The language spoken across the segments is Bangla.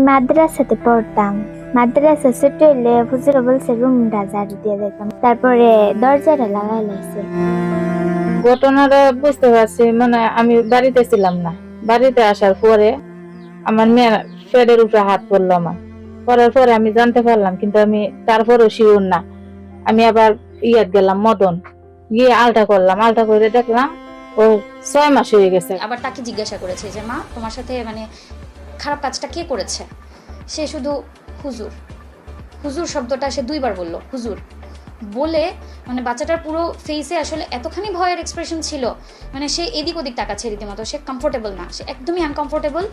মাদ্রাসাতে পড়তাম। মাদ্রাসা ছুটি হইলে হুজুর বলছে রুমটা ঝাড়ু দিয়ে দিতাম, তারপরে দরজাটা লাগাই লাইছে। ঘটনাটা বুঝতে পারছি, মানে আমি বাড়িতে ছিলাম না। বাড়িতে আসার পরে আমার মেয়ের পেটের উপরে হাত পড়লো আমার। পড়ার পরে আমি জানতে পারলাম, কিন্তু আমি তারপরেও শিওর না। আমি আবার ইয়াত গেলাম মদন, গিয়ে আলটা করলাম। আলটা করে দেখলাম ও 6 মাস হয়ে গেছে। আবার তাকে জিজ্ঞাসা করেছে যে মা তোমার সাথে মানে খারাপ কাজটা কে করেছে? সে শুধু হুজুর হুজুর শব্দটা সে 2 বার বলল, হুজুর বলে মানে বাচ্চাটার পুরো ফেসে আসলে এতখানি ভয়ের এক্সপ্রেশন ছিল, মানে সে এদিক ওদিক তাকাচ্ছে রীতিমতো। সে কমফোর্টেবল না, সে একদমই আনকমফোর্টেবল।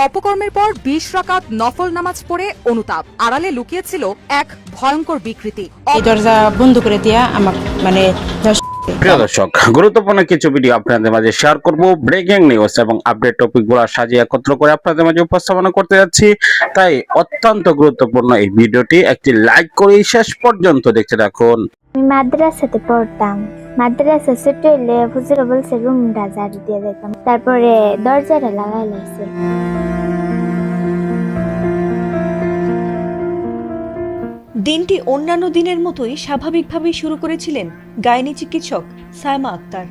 অপকর্মের পর 20 রাকাত নফল নামাজ পড়ে অনুতাপ, আড়ালে লুকিয়েছিল এক ভয়ঙ্কর বিকৃতি। এই দরজা বন্ধ করে দিয়া আমার মানে প্রিয় দর্শক, গুরুত্বপূর্ণ কিছু ভিডিও আপনাদের মাঝে শেয়ার করব। ব্রেকিং নিউজ এবং আপডেট টপিকগুলো সাজিয়ে একত্র করে আপনাদের মাঝে উপস্থাপনা করতে যাচ্ছি। তাই অত্যন্ত গুরুত্বপূর্ণ এই ভিডিওটি একটি লাইক করে শেষ পর্যন্ত দেখতে থাকুন। আমি মাদ্রাসাতে পড়তাম। মাদ্রাসা ছুটি হইলে হুজুর বলছে রুমটা ঝাড়ু দিয়ে দিতাম, তারপরে দরজাটা লাগাই লাইছে। দিনটি অন্যান্য দিনের মতোই স্বাভাবিকভাবেই শুরু করেছিলেন গাইনি চিকিৎসক সায়মা আক্তার,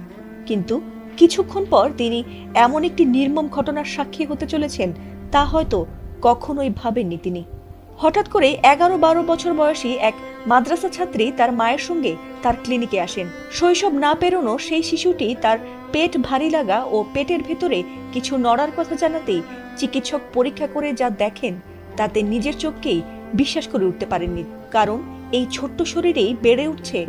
কিন্তু কিছুক্ষণ পর তিনি এমন একটি নির্মম ঘটনার সাক্ষী হতে চলেছেন তা হয়তো কখনোই ভাবেননি তিনি। হঠাৎ করে 11-12 বছর বয়সী এক মাদ্রাসা ছাত্রী তার মায়ের সঙ্গে তার ক্লিনিকে আসেন। শৈশব না পেরোনো সেই শিশুটি তার পেট ভারী লাগা ও পেটের ভেতরে কিছু নড়ার কথা জানাতেই চিকিৎসক পরীক্ষা করে যা দেখেন তাতে নিজের চোখকেই বিশ্বাস করে উঠতে পারেননি, কারণ এই ছোট্ট শরীরেই বেড়ে উঠছে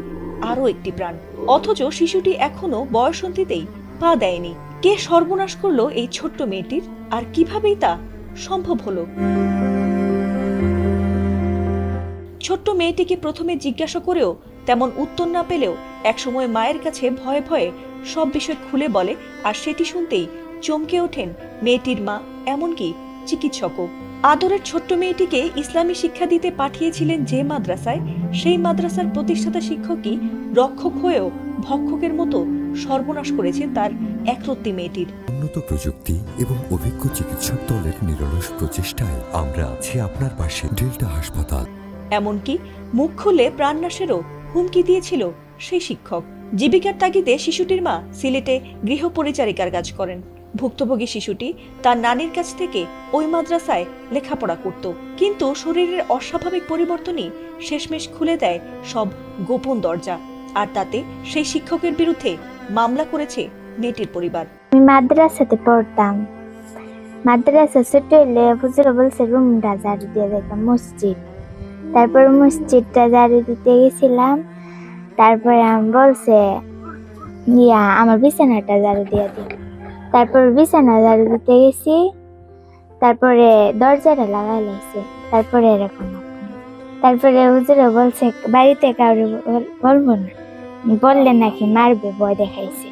আরো একটি প্রাণ। অথচ শিশুটি এখনো বয়সন্ধিতেই পা দেয়নি। কে সর্বনাশ করলো এই ছোট্ট মেয়েটির, আর কিভাবেই তা সম্ভব হলো? ছোট্ট মেয়েটিকে প্রথমে জিজ্ঞাসা করেও তেমন উত্তর না পেলেও একসময় মায়ের কাছে ভয়ে ভয়ে সব বিষয় খুলে বলে, আর সেটি শুনতেই চমকে ওঠেন মেয়েটির মা, এমনকি চিকিৎসকও। আদরের ছোট্ট মেয়েটিকে ইসলামী শিক্ষা দিতে পাঠিয়েছিলেন যে মাদ্রাসায়, সেই মাদ্রাসার প্রতিষ্ঠাতা শিক্ষকই রক্ষক হয়েও ভক্ষকের মতো সর্বনাশ করেছে তার একরত্তি মেয়েটির। উন্নত প্রযুক্তি এবং অভিজ্ঞ চিকিৎসক দলের নিরলস প্রচেষ্টায় আমরা আছি আপনার পাশে। ডেল্টা হাসপাতাল। এমনকি মুখ খুলে প্রাণনাশেরও হুমকি দিয়েছিল সেই শিক্ষক। জীবিকার তাগিদে শিশুটির মা সিলেটে গৃহ পরিচারিকার কাজ করেন। ভুক্তভোগী শিশুটি তার নানির কাছ থেকে ওই মাদ্রাসায় লেখাপড়া করত, কিন্তু শরীরের অস্বাভাবিক পরিবর্তনই শেষমেশ খুলে দেয় সব গোপন দরজা, আর তাতে সেই শিক্ষকের বিরুদ্ধে মামলা করেছে মেয়েটির পরিবার। আমি মাদ্রাসাতে পড়তাম। মাদ্রাসা ছুটি হইলে হুজুর বলছে রুমটা ঝাড়ু দিয়ে দিতাম, মসজিদ। তারপর মসজিদটা ঝাড়ু দিতে গেছিলাম, তারপরে আমি বলছে আমার বিছানাটা ঝাড়ু দিয়ে দিই। তারপর বিছানা ঝাড়ু দিতে গেছি, তারপরে দরজাটা লাগাই লাইছে। তারপরে এরকম তারপরে হুজুরে বলছে বাড়িতে কাউরে বলবো না, বললে নাকি মারবে, ভয় দেখাইছে।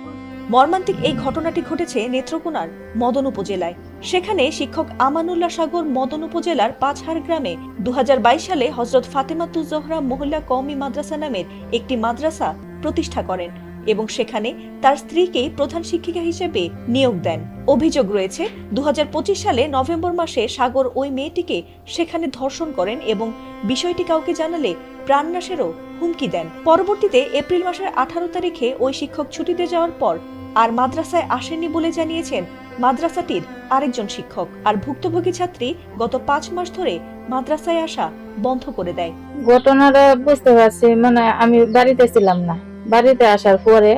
মর্মান্তিক এই ঘটনাটি ঘটেছে নেত্রকোনার মদন উপজেলায়। সেখানে শিক্ষক আমানুল্লাহ সাগর মদন উপজেলার পাঁচহার গ্রামে 2022 সালে হযরত ফাতেমাতুজ জোহরা মহিলা কওমি মাদ্রাসা নামের একটি মাদ্রাসা প্রতিষ্ঠা করেন এবং সেখানে তার স্ত্রীকেই প্রধান শিক্ষিকা হিসেবে নিয়োগ দেন। অভিযোগ রয়েছে 2025 সালে নভেম্বর মাসে সাগর ওই মেয়েটিকে সেখানে ধর্ষণ করেন এবং বিষয়টি কাউকে জানালে প্রাণনাশেরও হুমকি দেন। পরবর্তীতে এপ্রিল মাসের 18 তারিখে ওই শিক্ষক ছুটিতে যাওয়ার পর আর মাদ্রাসায় আসেননি বলে জানিয়েছেন মাদ্রাসাটির আরেকজন শিক্ষক। আর ভুক্তভোগী ছাত্রী গত 5 মাস ধরে মাদ্রাসায় আসা বন্ধ করে দেয়। ঘটনাটা বুঝতে পারছি, মানে আমি বাড়িতে ছিলাম না। বাড়িতে আসার পরে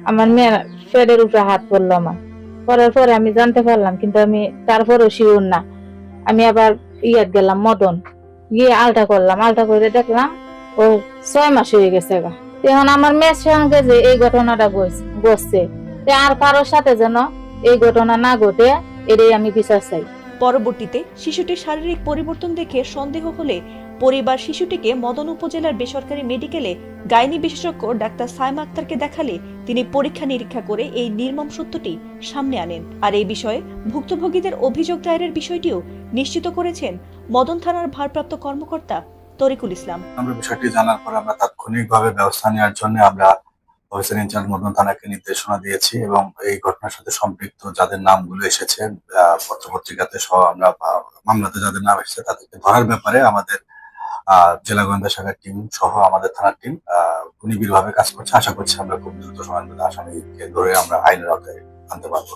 আমার মেয়ের পেটের উপরে হাত পড়লো আমার। পড়ার পরে আমি জানতে পারলাম, কিন্তু আমি তারপরেও শিওর না। আমি আবার ইয়াত গেলাম মদন, গিয়ে আলটা করলাম। আলটা করে দেখলাম ও 6 মাস হয়ে গেছে। এখন আমার মেয়ের সঙ্গে যে এই ঘটনাটা ঘটছে, আর কারোর সাথে যেন এই ঘটনা না ঘটে, এটাই আমি বিচার চাই। পরবর্তীতে শিশুটির শারীরিক পরিবর্তন দেখে সন্দেহ হলে পরিবার শিশুটিকে মদন উপজেলার বেসরকারি মেডিকেলে গাইনি বিশেষজ্ঞ ডাক্তার সায়মা আক্তারকে দেখালে তিনি পরীক্ষা নিরীক্ষা করে এই নির্মম সত্যটি সামনে আনেন। আর এই বিষয়ে ভুক্তভোগীদের অভিযোগ দায়েরের বিষয়টিও নিশ্চিত করেছেন মদন থানার ভারপ্রাপ্ত কর্মকর্তা তরিকুল ইসলাম। আমরা বিষয়টি জানার পর আমরা তাৎক্ষণিকভাবে ব্যবস্থা নেওয়ার জন্য আমরা অফিসার ইনচার্জ মদন থানাকে নির্দেশনা দিয়েছি এবং এই ঘটনার সাথে সম্পৃক্ত যাদের নামগুলো এসেছে পত্রপত্রিকাতে সহ আমরা মামলাতে যাদের নাম এসেছে তাদেরকে ধরার ব্যাপারে আমাদের জেলা গোয়েন্দা শাখার টিম সহ আমাদের থানার টিম নিবিড়ভাবে কাজ করছে। আশা করছি আমরা খুব দ্রুত সময়ের মধ্যে আসামিকে ধরে আমরা আইনের আওতায় আনতে পারবো।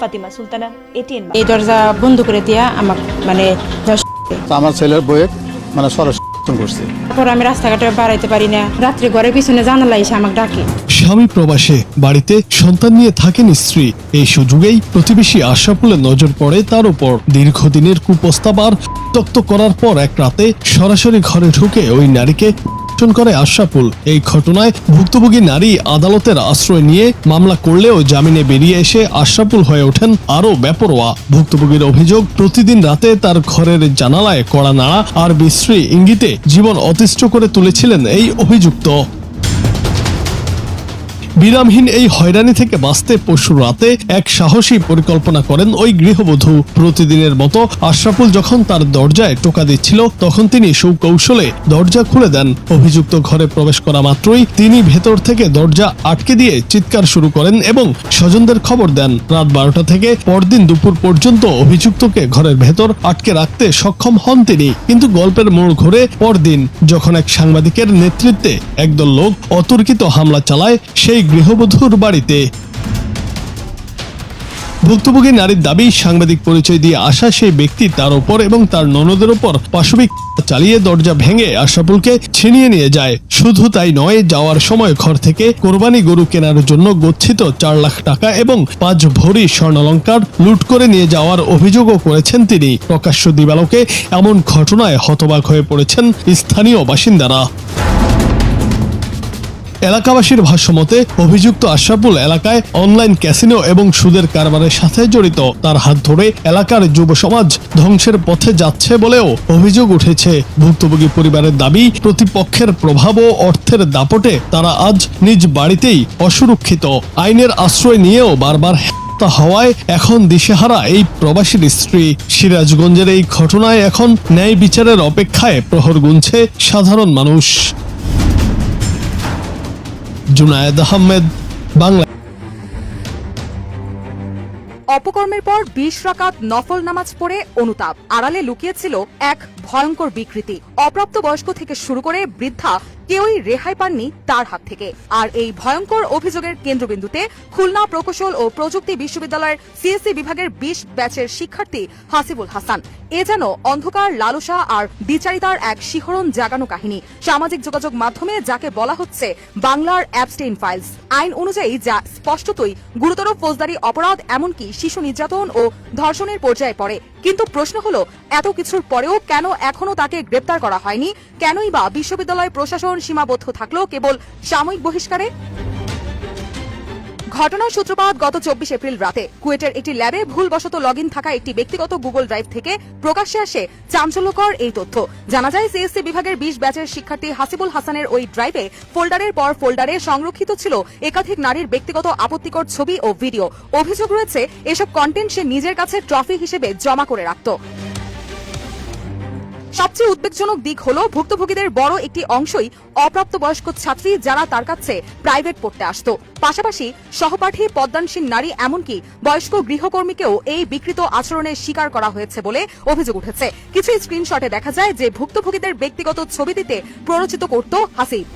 ফাতিমা সুলতানা, এটিএন। এই দরজা বন্ধ করে দিয়া আমার মানে আমার ছেলের বইয়ের মানে সরাসরি করছে। তারপর আমি রাস্তাঘাটে বাড়াইতে পারি না, রাত্রে ঘরের পিছনে জানালা এসে আমাকে ডাকে। স্বামী প্রবাসে, বাড়িতে সন্তান নিয়ে থাকেন স্ত্রী। এই সুযোগেই প্রতিবেশী আশরাফুলের নজর পড়ে তার উপর। দীর্ঘদিনের কুপ্রস্তাব আর তক্ত করার পর এক রাতে সরাসরি ঘরে ঢুকে ওই নারীকে করে আশরাফুল। এই ঘটনায় ভুক্তভোগী নারী আদালতের আশ্রয় নিয়ে মামলা করলেও জামিনে বেরিয়ে এসে আশরাফুল হয়ে ওঠেন আরো বেপরোয়া। ভুক্তভোগীর অভিযোগ, প্রতিদিন রাতে তার ঘরের জানালায় কড়া নাড়া আর বিশ্রী ইঙ্গিতে জীবন অতিষ্ঠ করে তুলেছিলেন এই অভিযুক্ত। বিরামহীন এই হয়রানি থেকে বাঁচতে পরশু রাতে এক সাহসী পরিকল্পনা করেন ওই গৃহবধূ। প্রতিদিনের মতো আশরাফুল যখন তার দরজায় টোকা দিচ্ছিল তখন তিনি সুকৌশলে দরজা খুলে দেন। অভিযুক্ত ঘরে প্রবেশ করা মাত্রই তিনি ভেতর থেকে দরজা আটকে দিয়ে চিৎকার শুরু করেন এবং স্বজনদের খবর দেন। রাত 12টা থেকে পরদিন দুপুর পর্যন্ত অভিযুক্তকে ঘরের ভেতর আটকে রাখতে সক্ষম হন তিনি। কিন্তু গল্পের মোড় ঘুরে পরদিন যখন এক সাংবাদিকের নেতৃত্বে একদল লোক অতর্কিত হামলা চালায় সেই গৃহবধূর বাড়িতে। ভুক্তভোগী নারীর দাবি, সাংবাদিক পরিচয় দিয়ে আসা সেই ব্যক্তি তার উপর এবং তার ননদের উপর পাশবিক চালিয়ে দরজা ভেঙে আশরাফুলকে ছিনিয়ে নিয়ে যায়। শুধু তাই নয়, যাওয়ার সময় ঘর থেকে কোরবানি গরু কেনার জন্য গচ্ছিত 4 লাখ টাকা এবং 5 ভরি স্বর্ণালংকার লুট করে নিয়ে যাওয়ার অভিযোগও করেছেন তিনি। প্রকাশ্য দিবালোকে এমন ঘটনায় হতবাক হয়ে পড়েছেন স্থানীয় বাসিন্দারা। এলাকাবাসীর ভাষ্যমতে অভিযুক্ত আশরাফুল এলাকায় অনলাইন ক্যাসিনো এবং সুদের কারবারের সাথে জড়িত। তার হাত ধরে এলাকার যুব সমাজ ধ্বংসের পথে যাচ্ছে বলেও অভিযোগ উঠেছে। ভুক্তভোগী পরিবারের দাবি, প্রতিপক্ষের প্রভাব ও অর্থের দাপটে তারা আজ নিজ বাড়িতেই অসুরক্ষিত। আইনের আশ্রয় নিয়েও বারবার হওয়ায় এখন দিশেহারা এই প্রবাসীর স্ত্রী। সিরাজগঞ্জের এই ঘটনায় এখন ন্যায় বিচারের অপেক্ষায় প্রহর গুনছে সাধারণ মানুষ। জুনায়েদ আহমেদ, বাংলা। অপকর্মের পর 20 রাকাত নফল নামাজ পড়ে অনুতাপ, আড়ালে লুকিয়েছিল এক ভয়ঙ্কর বিকৃতি। অপ্রাপ্ত বয়স্ক থেকে শুরু করে বৃদ্ধা কেউই রেহাই পাননি তার হাত থেকে। আর এই ভয়ঙ্কর অভিযোগের কেন্দ্রবিন্দুতে খুলনা প্রকৌশল ও প্রযুক্তি বিশ্ববিদ্যালয়ের সিএসসি বিভাগের 20 ব্যাচের শিক্ষার্থী হাসিবুল হাসান। এ যেন অন্ধকার, লালসা আর দ্বিচারিতার এক শিহরণ জাগানো কাহিনী। সামাজিক যোগাযোগ মাধ্যমে যাকে বলা হচ্ছে বাংলার অ্যাবস্টেইন ফাইলস, আইন অনুযায়ী যা স্পষ্টতই গুরুতর ফৌজদারি অপরাধ, এমনকি শিশু নির্যাতন ও ধর্ষণের পর্যায়ে পড়ে। কিন্তু প্রশ্ন হলো, এত কিছুর পরেও কেন এখনো তাকে গ্রেপ্তার করা হয়নি? কেনই বা বিশ্ববিদ্যালয় প্রশাসন সীমাবদ্ধ থাকলো কেবল সাময়িক বহিষ্কারে? ঘটনার সূত্রপাত গত 24 এপ্রিল রাতে কুয়েটের একটি ল্যাবে ভুলবশত লগইন থাকা একটি ব্যক্তিগত গুগল ড্রাইভ থেকে প্রকাশ্যে আসে চাঞ্চল্যকর এই তথ্য। জানা যায়, সিএসসি বিভাগের 20 ব্যাচের শিক্ষার্থী হাসিবুল হাসানের ওই ড্রাইভে ফোল্ডারের পর ফোল্ডারে সংরক্ষিত ছিল একাধিক নারীর ব্যক্তিগত আপত্তিকর ছবি ও ভিডিও। অভিযোগ রয়েছে, এসব কন্টেন্ট সে নিজের কাছে ট্রফি হিসেবে জমা করে রাখত। সবচেয়ে উদ্বেগজনক দিক হলো, ভুক্তভোগীদের বড় একটি অংশই অপ্রাপ্তবয়স্ক ছাত্রী, যারা তার কাছে প্রাইভেট পড়তে আসত। পাশাপাশি সহপাঠী, পদ্মানসীন নারী, এমনকি বয়স্ক গৃহকর্মীকেও এই বিকৃত আচরণের শিকার করা হয়েছে বলে অভিযোগ উঠেছে। কিছু স্ক্রিনশটে দেখা যায় যে ভুক্তভোগীদের ব্যক্তিগত ছবি দিতে প্ররোচিত করত হাসিব।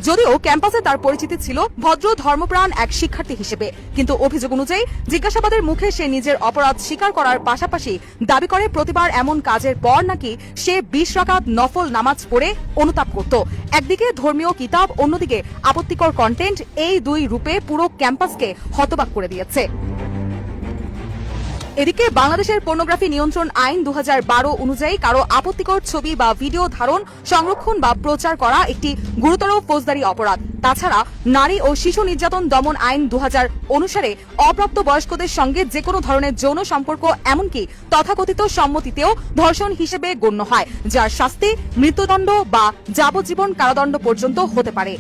যদিও ক্যাম্পাসে তার পরিচিতি ছিল ভদ্র ধর্মপ্রাণ এক শিক্ষার্থী হিসেবে, কিন্তু অভিযোগ অনুযায়ী জিজ্ঞাসাবাদের মুখে সে নিজের অপরাধ স্বীকার করার পাশাপাশি দাবি করে প্রতিবার এমন কাজের পর নাকি সে 20 রাকাত নফল নামাজ পড়ে অনুতাপ করত। একদিকে ধর্মীয় কিতাব, অন্যদিকে আপত্তিকর কন্টেন্ট, এই দুই রূপে পুরো ক্যাম্পাসকে হতবাক করে দিয়েছে। এদিকে বাংলাদেশের পর্নোগ্রাফি নিয়ন্ত্রণ আইন 2012 অনুযায়ী কারো আপত্তিকর ছবি বা ভিডিও ধারণ, সংরক্ষণ বা প্রচার করা একটি গুরুতর ফৌজদারি অপরাধ। তাছাড়া নারী ও শিশু নির্যাতন দমন আইন 2000 অনুসারে অপ্রাপ্ত বয়স্কদের সঙ্গে যে কোনো ধরনের যৌন সম্পর্ক, এমনকি তথাকথিত সম্মতিতেও ধর্ষণ হিসেবে গণ্য হয়, যার শাস্তি মৃত্যুদণ্ড বা যাবজ্জীবন কারাদণ্ড পর্যন্ত হতে পারে।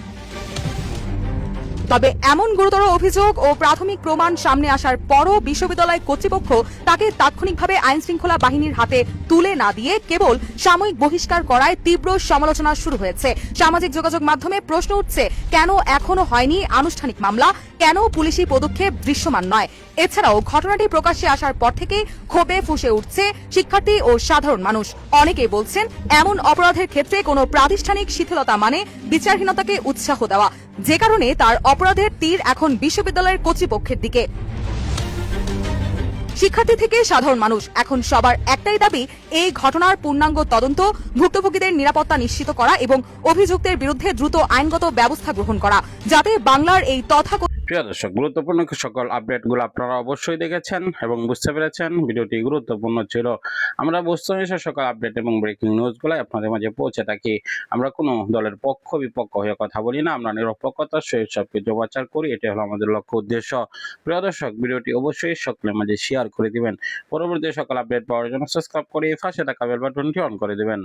তবে এমন গুরুতর অভিযোগ ও প্রাথমিক প্রমাণ সামনে আসার পরও বিশ্ববিদ্যালয় কর্তৃপক্ষ তাকে তাৎক্ষণিকভাবে আইন শৃঙ্খলা বাহিনীর হাতে তুলে না দিয়ে কেবল সাময়িক বহিষ্কার করায় তীব্র সমালোচনা শুরু হয়েছে। সামাজিক যোগাযোগ মাধ্যমে প্রশ্ন উঠছে, কেন এখনো হয়নি আনুষ্ঠানিক মামলা, কেন পুলিশি পদক্ষেপ দৃশ্যমান নয়। এছাড়াও ঘটনাটি প্রকাশ্যে আসার পর থেকেই ক্ষোভে ফুঁসে উঠছে শিক্ষার্থী ও সাধারণ মানুষ। অনেকেই বলছেন, এমন অপরাধের ক্ষেত্রে কোনো প্রাতিষ্ঠানিক শিথিলতা মানে বিচারহীনতাকে উৎসাহ দেওয়া, যে কারণে তার অপরাধের তীর এখন বিশ্ববিদ্যালয়ের কর্তৃপক্ষের দিকে। শিক্ষার্থী থেকে সাধারণ মানুষ এখন সবার একটাই দাবি, এই ঘটনার পূর্ণাঙ্গ তদন্ত, ভুক্তভোগীদের নিরাপত্তা নিশ্চিত করা এবং অভিযুক্তের বিরুদ্ধে দ্রুত আইনগত ব্যবস্থা গ্রহণ করা, যাতে বাংলার এই তথাকথিত প্রিয় দর্শক, গুরুত্বপূর্ণ সকল আপডেটগুলো আপনারা অবশ্যই দেখেছেন এবং বুঝতে পেরেছেন। ভিডিওটি গুরুত্বপূর্ণ ছিল। আমরা বস্তুনিষ্ঠ সকল আপডেট এবং ব্রেকিং নিউজগুলো আপনাদের মাঝে পৌঁছে থাকি। আমরা কোনো দলের পক্ষ বিপক্ষ হয়ে কথা বলি না, আমরা নিরপেক্ষতার সহিত সবকিছু প্রচার করি। এটি হলো আমাদের লক্ষ্য উদ্দেশ্য। প্রিয় দর্শক, ভিডিওটি অবশ্যই সকলের মাঝে শেয়ার করে দিবেন। পরবর্তী সকল আপডেট পাওয়ার জন্য সাবস্ক্রাইব করে পাশে থাকা বেল বাটনটি অন করে দিবেন।